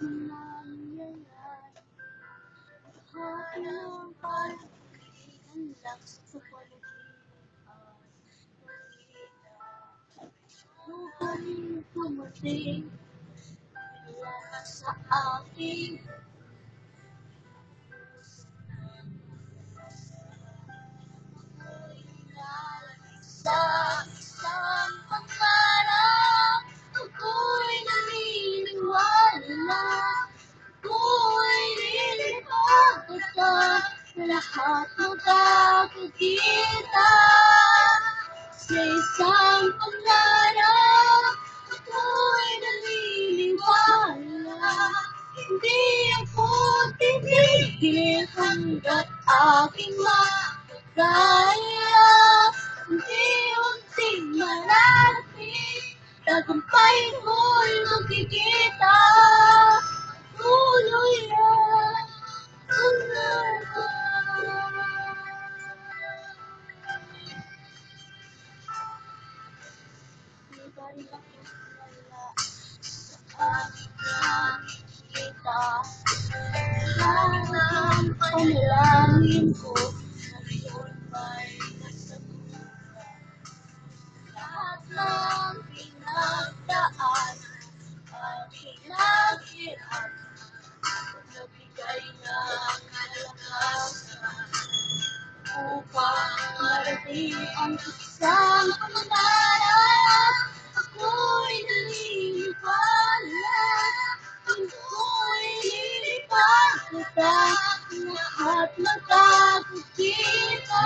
nangyayari. Hati ng palagitan lang sa palagitan. Lupaling pumating wala sa aking sa isang pangarap. Ako'y naniniwala, ako'y lilipad at lahat magkakakita. Sa isang pangarap, ako'y naniniwala, hindi ako titigil hanggat aking makakaya. Unti-unting mararating, tagumpay mo'y makikita. Tuloy lang ang laban. Di ba rin ako wala sa aking nakikita? Lahat ng panalangin ko ngayon may kasagutan. Lahat ng pinagdaan at pinaghirap, nagbigay ng kalakasan upang marating ang isang pangarap. Ako'y naniniwala, ako'y lilipad at lahat magkakakita.